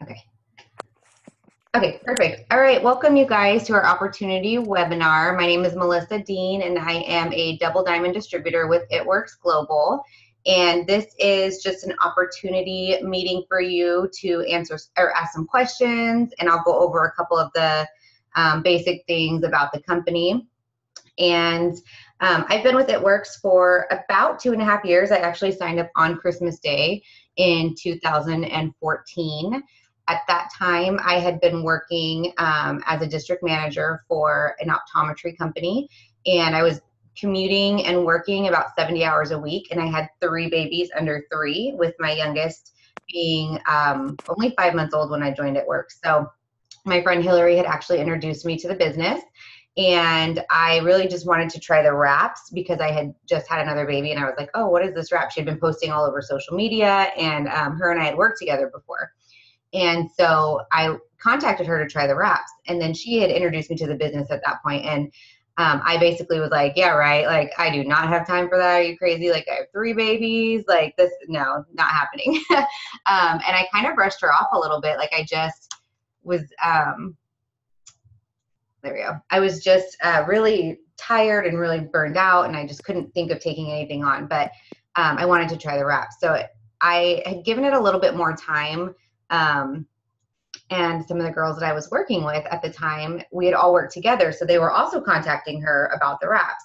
Okay. Okay, perfect. All right, welcome you guys to our opportunity webinar. My name is Melissa Dean, and I am a double diamond distributor with It Works Global. And this is just an opportunity meeting for you to answer or ask some questions, and I'll go over a couple of the basic things about the company. And I've been with It Works for about 2.5 years. I actually signed up on Christmas Day in 2014. At that time, I had been working as a district manager for an optometry company, and I was commuting and working about 70 hours a week, and I had 3 babies under 3, with my youngest being only 5 months old when I joined It Works. So my friend Hillary had actually introduced me to the business, and I really just wanted to try the wraps because I had just had another baby, and I was like, oh, what is this wrap? She had been posting all over social media, and her and I had worked together before. And so I contacted her to try the wraps, and then she had introduced me to the business at that point. And I basically was like, yeah, right. Like, I do not have time for that. Are you crazy? Like, I have 3 babies. Like, this, no, not happening. And I kind of brushed her off a little bit. Like, I just was, there we go. I was just really tired and really burned out, and I just couldn't think of taking anything on. But I wanted to try the wraps. So I had given it a little bit more time. And some of the girls that I was working with at the time, we had all worked together. So they were also contacting her about the wraps.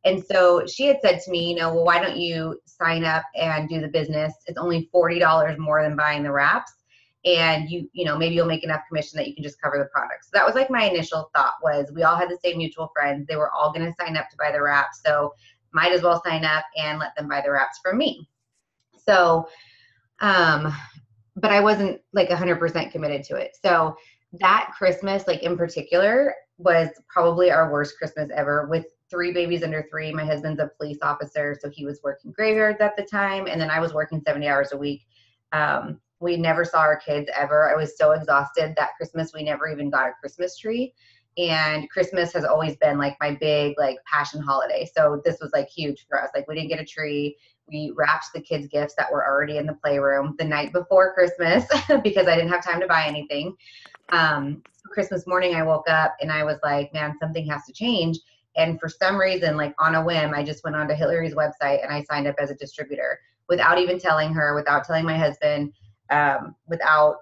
And so she had said to me, well, why don't you sign up and do the business? It's only $40 more than buying the wraps. And maybe you'll make enough commission that you can just cover the product. So that was like my initial thought. Was we all had the same mutual friends. They were all going to sign up to buy the wraps. So might as well sign up and let them buy the wraps from me. So, but I wasn't like 100% committed to it. So that Christmas, like in particular, was probably our worst Christmas ever, with 3 babies under 3. My husband's a police officer, so he was working graveyards at the time. And then I was working 70 hours a week. We never saw our kids ever. I was so exhausted that Christmas. We never even got a Christmas tree. And Christmas has always been like my big like passion holiday. So this was like huge for us. Like, we didn't get a tree. We wrapped the kids' gifts that were already in the playroom the night before Christmas because I didn't have time to buy anything. Christmas morning, I woke up and I was like, man, something has to change. And for some reason, like on a whim, I just went onto Hillary's website and I signed up as a distributor without even telling her, without telling my husband, without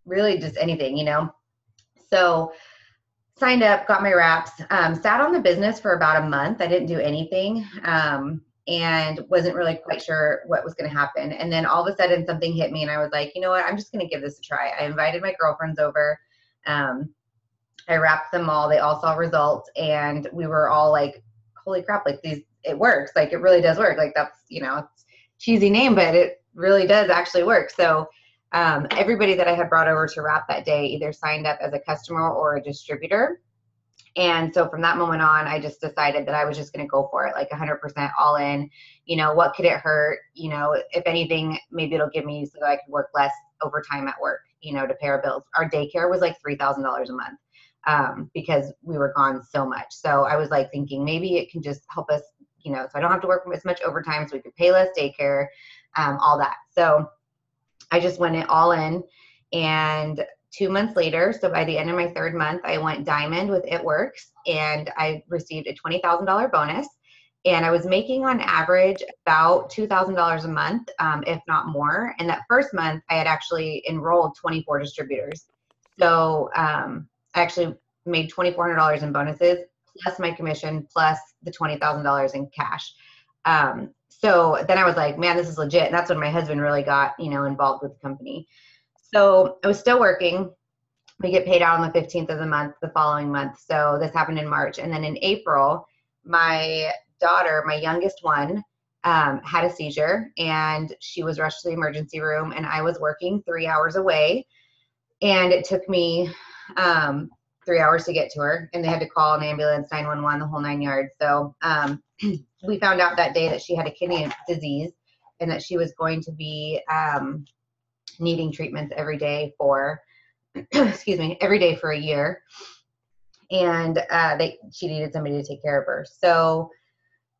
really just anything, So signed up, got my wraps, sat on the business for about a month. I didn't do anything. And wasn't really quite sure what was going to happen. And then all of a sudden something hit me, and I was like, you know what, I'm just going to give this a try. I invited my girlfriends over. I wrapped them all. They all saw results, and we were all like, holy crap, like it works. Like, it really does work. Like, that's, it's a cheesy name, but it really does actually work. So everybody that I had brought over to wrap that day either signed up as a customer or a distributor. And so from that moment on, I just decided that I was just going to go for it, like 100% all in. What could it hurt? If anything, maybe it'll give me so that I could work less overtime at work, to pay our bills. Our daycare was like $3,000 a month because we were gone so much. So I was like thinking maybe it can just help us, so I don't have to work as much overtime, so we could pay less daycare, all that. So I just went it all in. And 2 months later, so by the end of my 3rd month, I went diamond with It Works, and I received a $20,000 bonus. And I was making on average about $2,000 a month, if not more. And that first month, I had actually enrolled 24 distributors. So I actually made $2,400 in bonuses, plus my commission, plus the $20,000 in cash. So then I was like, man, this is legit. And that's when my husband really got, involved with the company. So I was still working. We get paid out on the 15th of the month, the following month. So this happened in March. And then in April, my daughter, my youngest one, had a seizure, and she was rushed to the emergency room, and I was working 3 hours away. And it took me 3 hours to get to her, and they had to call an ambulance, 911, the whole 9 yards. So we found out that day that she had a kidney disease, and that she was going to be needing treatments every day for, every day for a year. And she needed somebody to take care of her. So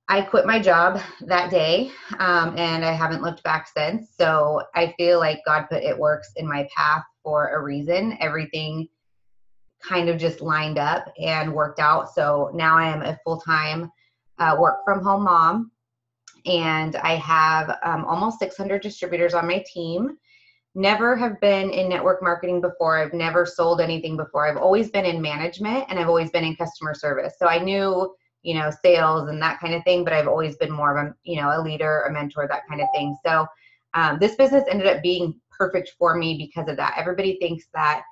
I quit my job that day, and I haven't looked back since. So I feel like God put It Works in my path for a reason. Everything kind of just lined up and worked out. So now I am a full-time work from home mom, and I have almost 600 distributors on my team. Never have been in network marketing before. I've never sold anything before. I've always been in management, and I've always been in customer service. So I knew, sales and that kind of thing, but I've always been more of a leader, a mentor, that kind of thing. So this business ended up being perfect for me because of that. Everybody thinks that,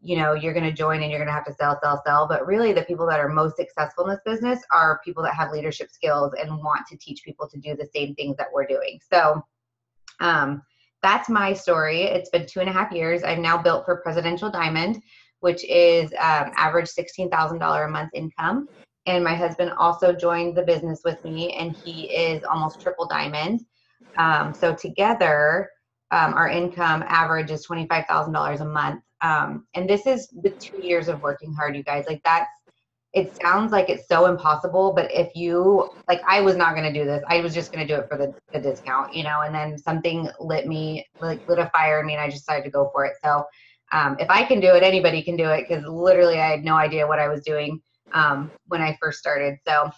you're going to join and you're going to have to sell. But really the people that are most successful in this business are people that have leadership skills and want to teach people to do the same things that we're doing. So that's my story. It's been 2.5 years. I've now built for Presidential Diamond, which is average $16,000 a month income. And my husband also joined the business with me, and he is almost triple diamond. So together, our income average is $25,000 a month. And this is with 2 years of working hard, you guys. It sounds like it's so impossible, but if you, I was not going to do this. I was just going to do it for the discount, and then something lit a fire in me, and I just decided to go for it. So if I can do it, anybody can do it, because literally I had no idea what I was doing when I first started. So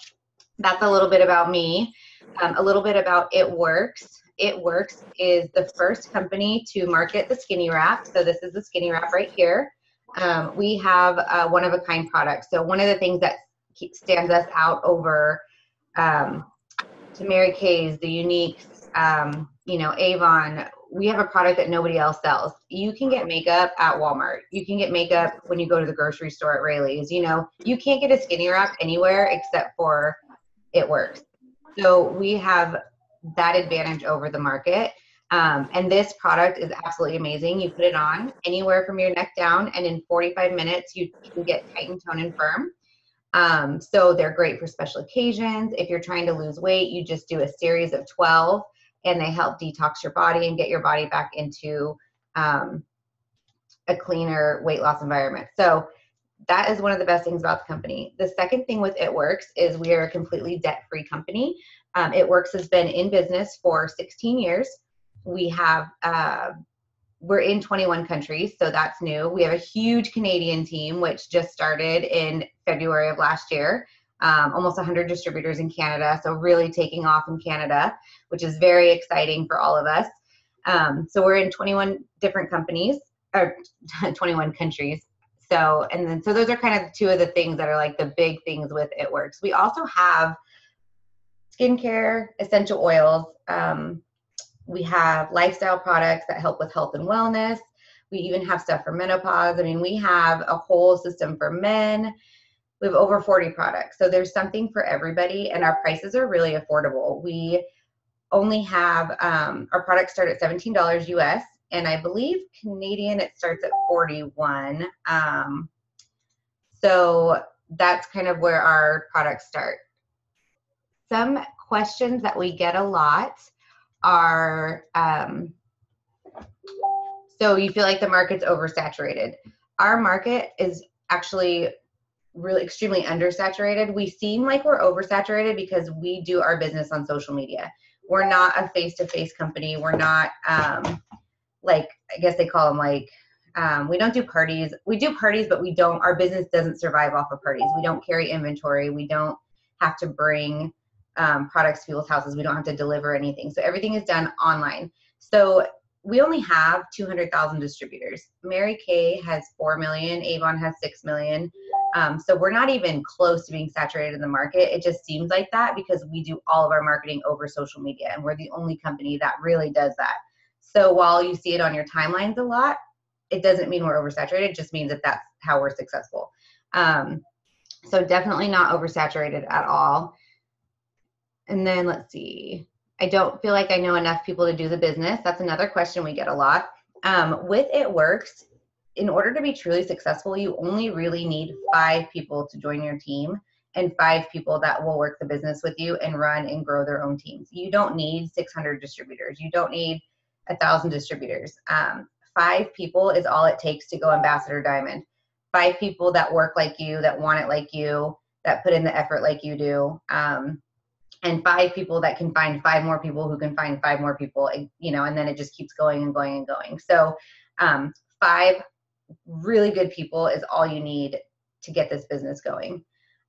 that's a little bit about me. A little bit about It Works. It Works is the first company to market the skinny wrap. So this is the skinny wrap right here. We have a one-of-a-kind product. So one of the things that stands us out over to Mary Kay's, the Uniques, Avon, we have a product that nobody else sells. You can get makeup at Walmart. You can get makeup when you go to the grocery store at Rayleigh's. You can't get a skinny wrap anywhere except for It Works. So we have that advantage over the market. And this product is absolutely amazing. You put it on anywhere from your neck down, and in 45 minutes, you can get tight and tone and firm. So they're great for special occasions. If you're trying to lose weight, you just do a series of 12, and they help detox your body and get your body back into a cleaner weight loss environment. So that is one of the best things about the company. The second thing with It Works is we are a completely debt-free company. It Works has been in business for 16 years. We have, we're in 21 countries, so that's new. We have a huge Canadian team, which just started in February of last year. Almost 100 distributors in Canada, so really taking off in Canada, which is very exciting for all of us. So we're in 21 different companies, or 21 countries. So those are kind of two of the things that are the big things with It Works. We also have skincare, essential oils. We have lifestyle products that help with health and wellness. We even have stuff for menopause. We have a whole system for men. We have over 40 products. So there's something for everybody, and our prices are really affordable. We only have, our products start at $17 US, and I believe Canadian, it starts at 41. So that's kind of where our products start. Some questions that we get a lot are, so you feel like the market's oversaturated. Our market is actually really extremely undersaturated. We seem like we're oversaturated because we do our business on social media. We're not a face-to-face company. We're not, I guess they call them we don't do parties. We do parties, but our business doesn't survive off of parties. We don't carry inventory. We don't have to bring products to people's houses. We don't have to deliver anything. So everything is done online. So we only have 200,000 distributors. Mary Kay has 4 million. Avon has 6 million. So we're not even close to being saturated in the market. It just seems like that because we do all of our marketing over social media, and we're the only company that really does that. So while you see it on your timelines a lot, it doesn't mean we're oversaturated. It just means that that's how we're successful. So definitely not oversaturated at all. And then let's see. I don't feel like I know enough people to do the business. That's another question we get a lot. With It Works, in order to be truly successful, you only really need 5 people to join your team and 5 people that will work the business with you and run and grow their own teams. You don't need 600 distributors. You don't need 1,000 distributors. 5 people is all it takes to go Ambassador Diamond. 5 people that work like you, that want it like you, that put in the effort like you do. And 5 people that can find 5 more people who can find 5 more people, and then it just keeps going and going and going. So 5 really good people is all you need to get this business going.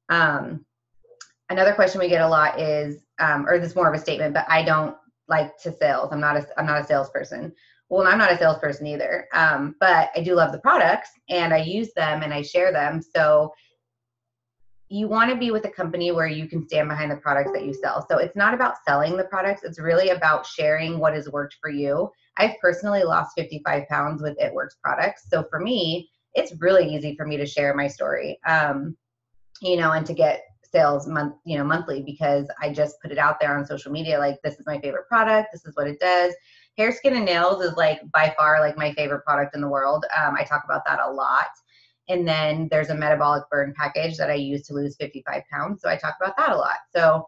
Another question we get a lot is, or this is more of a statement, but I don't like to sales. I'm not a salesperson. Well, I'm not a salesperson either. But I do love the products and I use them and I share them. So you want to be with a company where you can stand behind the products that you sell. So it's not about selling the products. It's really about sharing what has worked for you. I've personally lost 55 pounds with It Works products. So for me, it's really easy for me to share my story, and to get sales monthly, because I just put it out there on social media. Like, this is my favorite product. This is what it does. Hair, skin, and nails is like by far like my favorite product in the world. I talk about that a lot. And then there's a metabolic burn package that I use to lose 55 pounds. So I talk about that a lot. So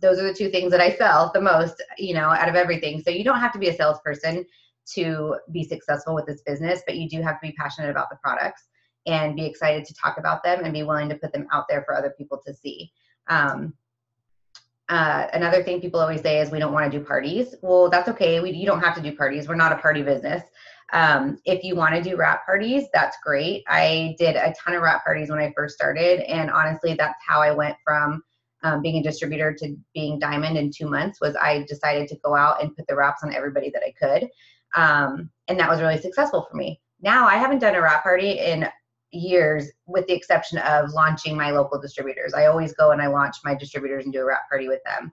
those are the 2 things that I sell the most, out of everything. So you don't have to be a salesperson to be successful with this business, but you do have to be passionate about the products and be excited to talk about them and be willing to put them out there for other people to see. Another thing people always say is we don't want to do parties. Well, that's okay. You don't have to do parties. We're not a party business. If you want to do wrap parties, that's great. I did a ton of wrap parties when I first started. And honestly, that's how I went from being a distributor to being diamond in 2 months. Was I decided to go out and put the wraps on everybody that I could. And that was really successful for me. Now I haven't done a wrap party in years, with the exception of launching my local distributors. I always go and I launch my distributors and do a wrap party with them,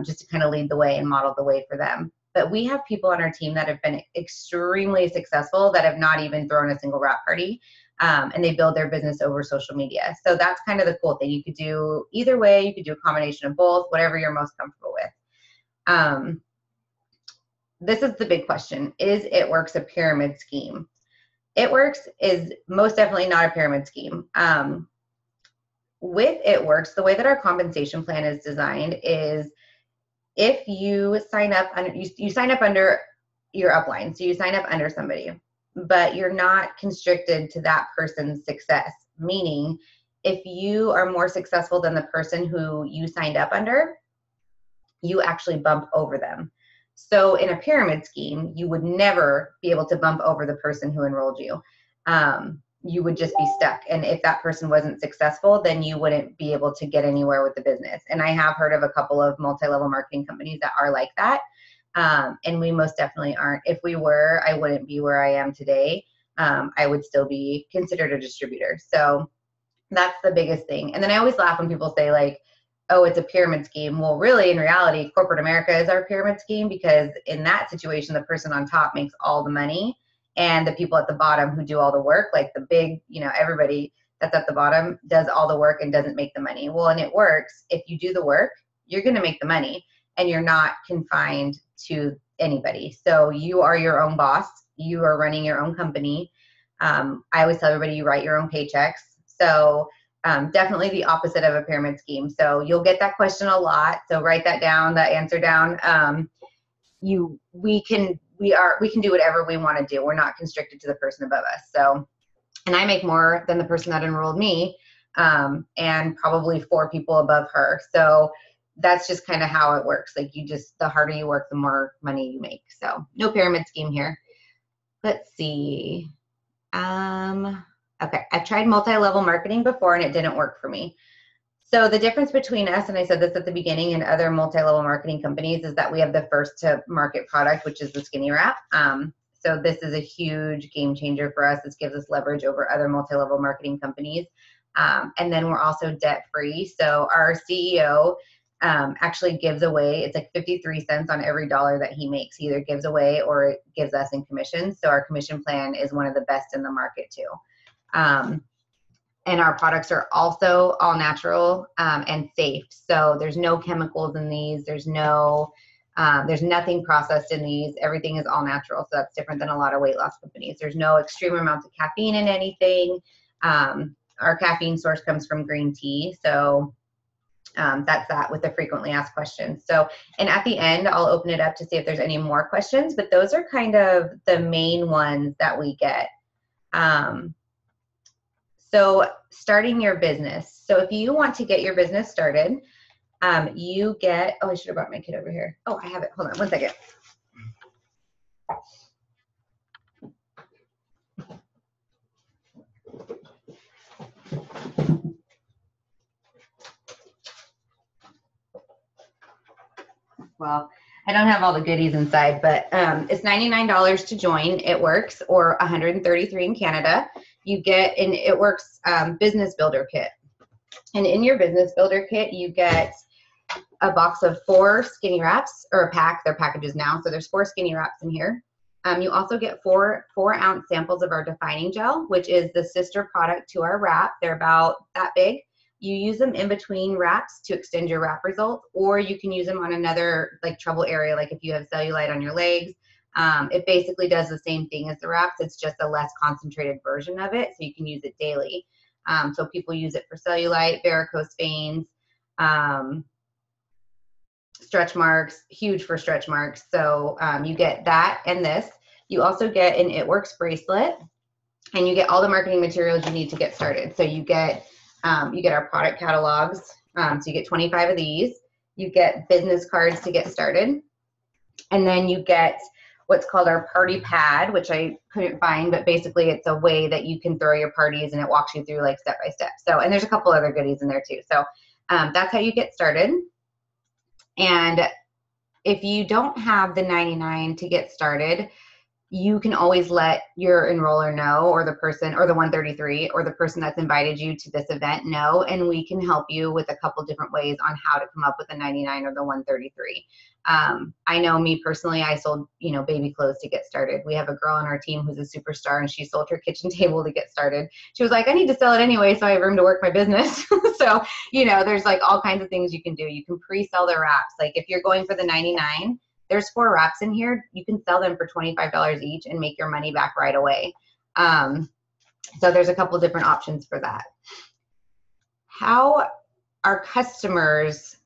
just to kind of lead the way and model the way for them. But we have people on our team that have been extremely successful that have not even thrown a single wrap party, and they build their business over social media. So that's kind of the cool thing. You could do either way. You could do a combination of both, whatever you're most comfortable with. This is the big question. Is It Works a pyramid scheme? It Works is most definitely not a pyramid scheme. With It Works, the way that our compensation plan is designed is, if you sign up under, you sign up under your upline, so you sign up under somebody, but you're not constricted to that person's success. Meaning, if you are more successful than the person who you signed up under, you actually bump over them. So in a pyramid scheme, you would never be able to bump over the person who enrolled you. You would just be stuck. And if that person wasn't successful, then you wouldn't be able to get anywhere with the business. And I have heard of a couple of multi-level marketing companies that are like that. And we most definitely aren't. If we were, I wouldn't be where I am today. I would still be considered a distributor. So that's the biggest thing. And then I always laugh when people say, like, oh, it's a pyramid scheme. Well, really, in reality, corporate America is our pyramid scheme, because in that situation, the person on top makes all the money, and the people at the bottom who do all the work, like the big, everybody that's at the bottom does all the work and doesn't make the money. Well, and It Works, if you do the work, you're going to make the money, and you're not confined to anybody. So you are your own boss. You are running your own company. I always tell everybody, you write your own paychecks. So definitely the opposite of a pyramid scheme. So you'll get that question a lot. So write that down, that answer down. We can do whatever we want to do. We're not constricted to the person above us. So, and I make more than the person that enrolled me, and probably 4 people above her. So that's just kind of how it works. Like, the harder you work, the more money you make. So no pyramid scheme here. Let's see. Okay, I've tried multi-level marketing before and it didn't work for me. So the difference between us, and I said this at the beginning, and other multi-level marketing companies, is that we have the first to market product, which is the skinny wrap. So this is a huge game changer for us. This gives us leverage over other multi-level marketing companies. And then we're also debt-free. So our CEO actually gives away, it's like 53 cents on every dollar that he makes. He either gives away or it gives us in commissions. So our commission plan is one of the best in the market too. And our products are also all natural and safe. So there's no chemicals in these. There's nothing processed in these. Everything is all natural. So that's different than a lot of weight loss companies. There's no extreme amounts of caffeine in anything. Our caffeine source comes from green tea. So that's that with the frequently asked questions. So, and at the end, I'll open it up to see if there's any more questions, but those are kind of the main ones that we get. So starting your business. So if you want to get your business started, you get, oh, I should have brought my kid over here. Oh, I have it. Hold on one second. well. I don't have all the goodies inside, but it's $99 to join It Works, or $133 in Canada. You get an It Works business builder kit. And in your business builder kit, you get a box of 4 skinny wraps, or a pack. They're packages now, so there's 4 skinny wraps in here. You also get 4-ounce samples of our defining gel, which is the sister product to our wrap. They're about that big. You use them in between wraps to extend your wrap results, or you can use them on another like trouble area, like if you have cellulite on your legs. It basically does the same thing as the wraps. It's just a less concentrated version of it, so you can use it daily. So people use it for cellulite, varicose veins, stretch marks, huge for stretch marks. So you get that and this. You also get an It Works bracelet, and you get all the marketing materials you need to get started. So you get our product catalogs. So you get 25 of these. You get business cards to get started. And then you get what's called our party pad, which I couldn't find, but basically it's a way that you can throw your parties, and it walks you through like step by step. So, and there's a couple other goodies in there too. So that's how you get started. And if you don't have the 99 to get started, you can always let your enroller know, or the person, or the 133, or the person that's invited you to this event know, and we can help you with a couple different ways on how to come up with the 99 or the 133. I know me personally, I sold, baby clothes to get started. We have a girl on our team who's a superstar, and she sold her kitchen table to get started. She was like, I need to sell it anyway, so I have room to work my business. So, there's like all kinds of things you can do. You can pre-sell the wraps. Like if you're going for the 99, there's 4 wraps in here. You can sell them for $25 each and make your money back right away. So there's a couple different options for that. How our customers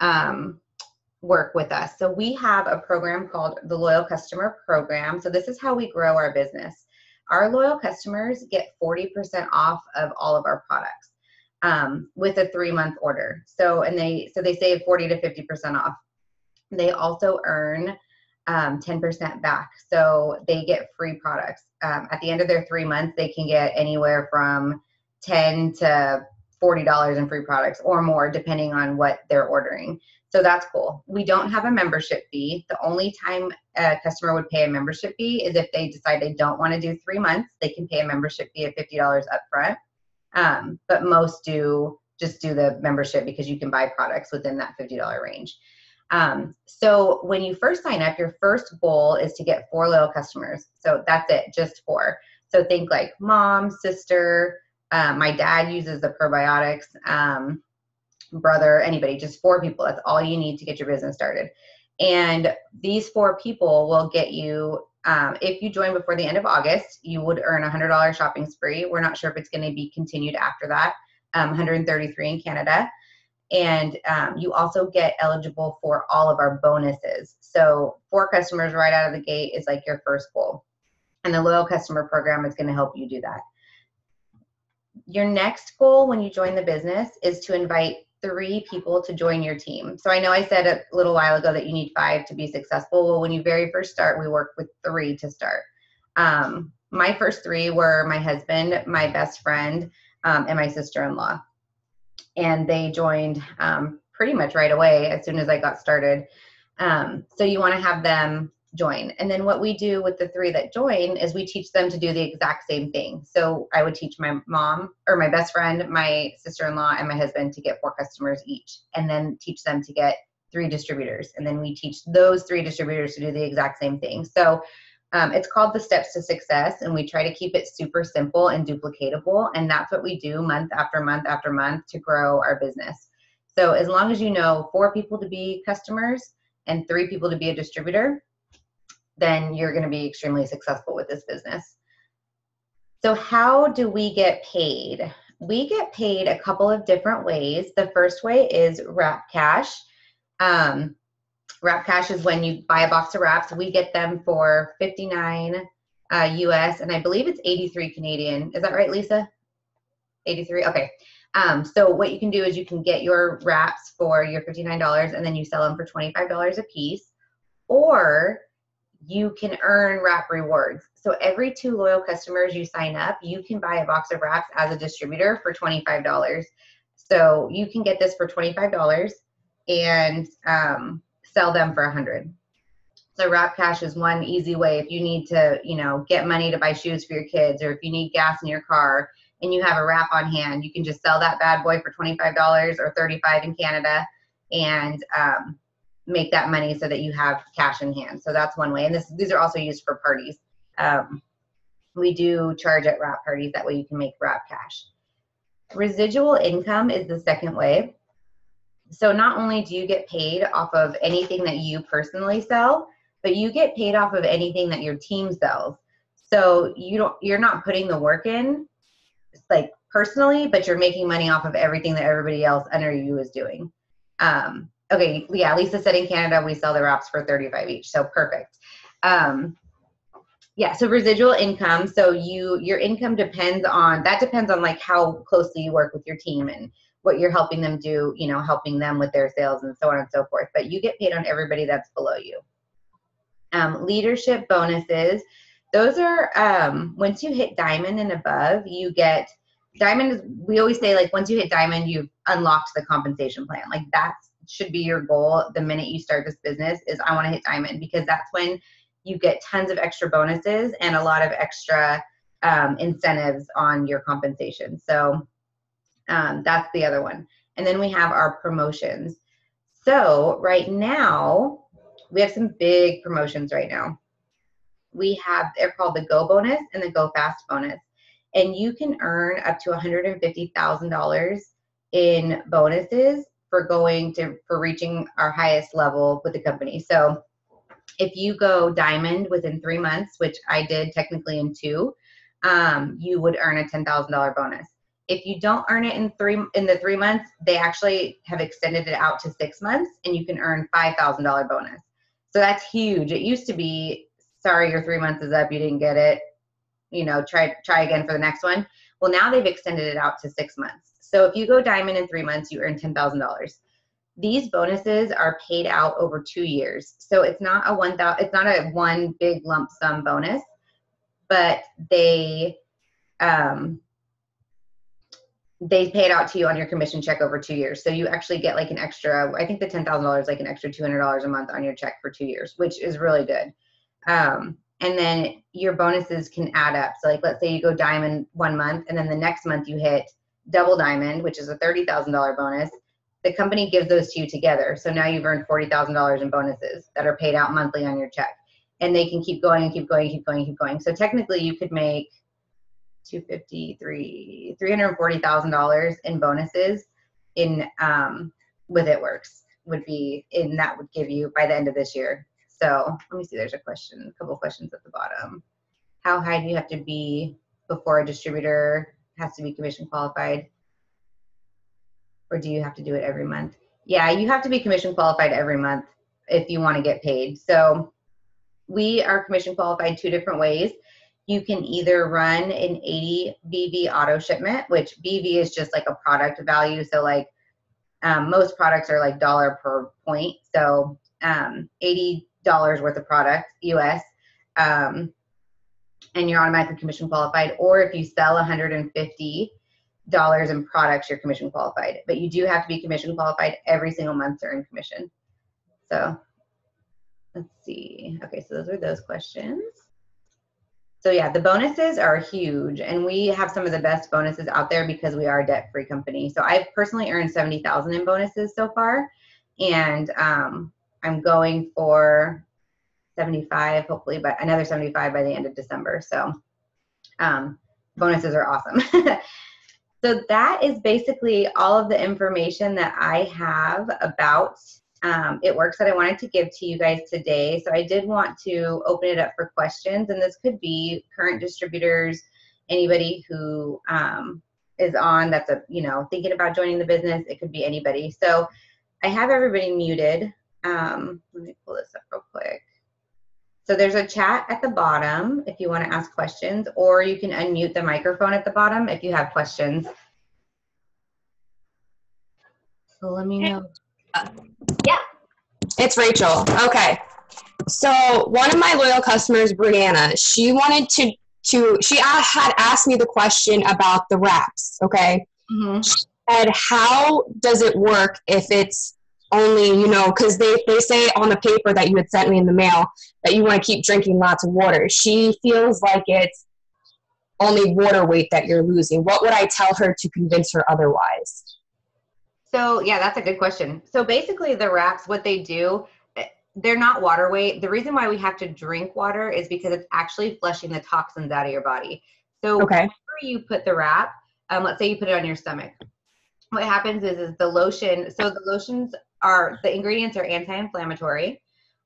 work with us. So we have a program called the Loyal Customer Program. So this is how we grow our business. Our loyal customers get 40% off of all of our products with a 3-month order. So they save 40 to 50% off. They also earn 10% back. So they get free products. At the end of their 3 months, they can get anywhere from $10 to $40 in free products or more, depending on what they're ordering. So that's cool. We don't have a membership fee. The only time a customer would pay a membership fee is if they decide they don't want to do 3 months. They can pay a membership fee of $50 up front. But most do just do the membership because you can buy products within that $50 range. So when you first sign up, your first goal is to get 4 loyal customers. So that's it, just 4. So think like mom, sister, my dad uses the probiotics, brother, anybody, just 4 people. That's all you need to get your business started. And these 4 people will get you, if you join before the end of August, you would earn a $100 shopping spree. We're not sure if it's going to be continued after that, 133 in Canada. And you also get eligible for all of our bonuses. So 4 customers right out of the gate is like your first goal. And the Loyal Customer Program is going to help you do that. Your next goal when you join the business is to invite 3 people to join your team. So I know I said a little while ago that you need 5 to be successful. Well, when you very first start, we work with 3 to start. My first 3 were my husband, my best friend, and my sister-in-law. And they joined pretty much right away as soon as I got started. So you want to have them join. And then what we do with the 3 that join is we teach them to do the exact same thing. So I would teach my mom, or my best friend, my sister-in-law, and my husband to get 4 customers each, and then teach them to get 3 distributors. And then we teach those 3 distributors to do the exact same thing. So it's called the Steps to Success, and we try to keep it super simple and duplicatable. And that's what we do month after month after month to grow our business. So as long as you know 4 people to be customers and 3 people to be a distributor, then you're going to be extremely successful with this business. So how do we get paid? We get paid a couple of different ways. The first way is Wrap Cash. Wrap Cash is when you buy a box of wraps. We get them for $59 US, and I believe it's 83 Canadian. Is that right, Lisa? 83? Okay. So what you can do is you can get your wraps for your $59, and then you sell them for $25 a piece, or you can earn wrap rewards. So every 2 loyal customers you sign up, you can buy a box of wraps as a distributor for $25. So you can get this for $25 and sell them for 100. So Wrap Cash is one easy way. If you need to, get money to buy shoes for your kids, or if you need gas in your car and you have a wrap on hand, you can just sell that bad boy for $25 or $35 in Canada and make that money so that you have cash in hand. So that's one way. And these are also used for parties. We do charge at wrap parties. That way you can make Wrap Cash. Residual income is the second way. So not only do you get paid off of anything that you personally sell, but you get paid off of anything that your team sells. So you're not putting the work in like personally, but you're making money off of everything that everybody else under you is doing. Okay, yeah, Lisa said in Canada we sell the wraps for $35 each, so perfect. Yeah, so residual income. So your income depends on like how closely you work with your team and what you're helping them do, helping them with their sales and so on and so forth. But you get paid on everybody that's below you. Leadership bonuses. Those are once you hit diamond and above, you get diamond. We always say like once you hit diamond, you've unlocked the compensation plan. Like that should be your goal the minute you start this business is I want to hit diamond, because that's when you get tons of extra bonuses and a lot of extra incentives on your compensation. So that's the other one. And then we have our promotions. So right now, we have some big promotions right now. They're called the Go Bonus and the Go Fast Bonus. And you can earn up to $150,000 in bonuses for reaching our highest level with the company. So if you go diamond within 3 months, which I did technically in 2, you would earn a $10,000 bonus. If you don't earn it in the 3 months, they actually have extended it out to 6 months, and you can earn $5,000 bonus. So that's huge. It used to be, sorry, your 3 months is up, you didn't get it, try again for the next one. Well, now they've extended it out to 6 months. So if you go diamond in 3 months, you earn $10,000. These bonuses are paid out over 2 years. So it's not a one big lump sum bonus, but they pay it out to you on your commission check over 2 years. So you actually get like an extra, I think the $10,000 is like an extra $200 a month on your check for 2 years, which is really good. And then your bonuses can add up. So like, let's say you go diamond 1 month, and then the next month you hit double diamond, which is a $30,000 bonus. The company gives those to you together. So now you've earned $40,000 in bonuses that are paid out monthly on your check. And they can keep going and keep going and keep going and keep going. So technically you could make $340,000 in bonuses in with It Works that would give you by the end of this year. So let me see, there's a couple questions at the bottom. How high do you have to be before a distributor has to be commission qualified? Or do you have to do it every month? Yeah, you have to be commission qualified every month if you want to get paid. So we are commission qualified 2 different ways. You can either run an 80 BV auto shipment, which BV is just like a product value. So like most products are like dollar per point. So $80 worth of product US, and you're automatically commission qualified. Or if you sell $150 in products, you're commission qualified. But you do have to be commission qualified every single month to earn commission. So let's see. Okay, so those are those questions. So yeah, the bonuses are huge, and we have some of the best bonuses out there because we are a debt-free company. So I've personally earned $70,000 in bonuses so far, and I'm going for 75, hopefully, but another 75 by the end of December. So bonuses are awesome. So that is basically all of the information that I have about It Works that I wanted to give to you guys today. So I did want to open it up for questions, and this could be current distributors, anybody who is on that's thinking about joining the business. It could be anybody. So I have everybody muted. Let me pull this up real quick. So there's a chat at the bottom if you want to ask questions, or you can unmute the microphone at the bottom if you have questions. So let me know. Yeah. It's Rachel. Okay. So one of my loyal customers, Brianna, she wanted she had asked me the question about the wraps. Okay. Mm-hmm. She said, how does it work if it's only, you know, because they say on the paper that you had sent me in the mail that you want to keep drinking lots of water. She feels like it's only water weight that you're losing. What would I tell her to convince her otherwise? So yeah, that's a good question. So basically the wraps, what they do, they're not water weight. The reason why we have to drink water is because it's actually flushing the toxins out of your body. So Okay. whenever you put the wrap, let's say you put it on your stomach, what happens is the lotion, so the lotions the ingredients are anti-inflammatory.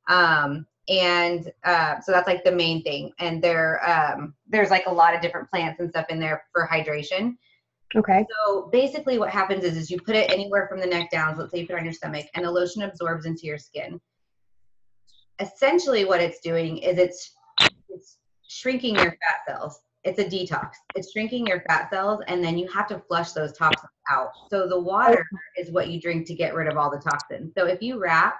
So that's like the main thing. And there's like a lot of different plants and stuff in there for hydration. Okay. So basically what happens is you put it anywhere from the neck down. So let's say you put it on your stomach and the lotion absorbs into your skin. Essentially what it's doing is it's shrinking your fat cells. It's a detox. It's shrinking your fat cells, and then you have to flush those toxins out. So the water is what you drink to get rid of all the toxins. So if you wrap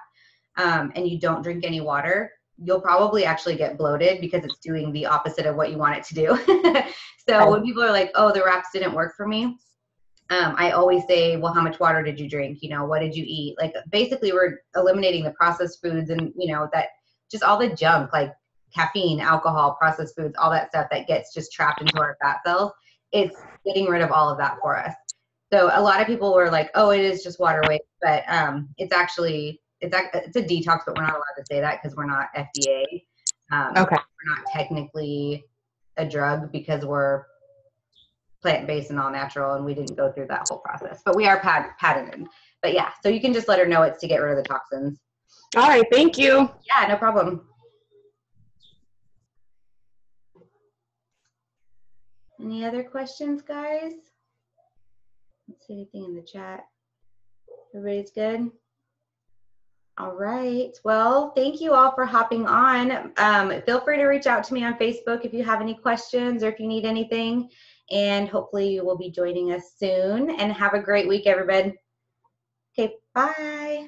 and you don't drink any water, you'll probably actually get bloated because it's doing the opposite of what you want it to do. So when people are like, oh, the wraps didn't work for me, I always say, well, how much water did you drink? You know, what did you eat? Like basically we're eliminating the processed foods and, you know, that just all the junk, like caffeine, alcohol, processed foods, all that stuff that gets just trapped into our fat cells. It's getting rid of all of that for us. So a lot of people were like, oh, it is just water weight, but it's actually, it's a detox, but we're not allowed to say that because we're not FDA. Okay. We're not technically a drug because we're plant-based and all natural, and we didn't go through that whole process, but we are patented. But yeah, so you can just let her know it's to get rid of the toxins. All right. Thank you. Yeah, no problem. Any other questions, guys? Let's see anything in the chat. Everybody's good? All right. Well, thank you all for hopping on. Feel free to reach out to me on Facebook if you have any questions or if you need anything. And hopefully you will be joining us soon. And have a great week, everybody. Okay, bye.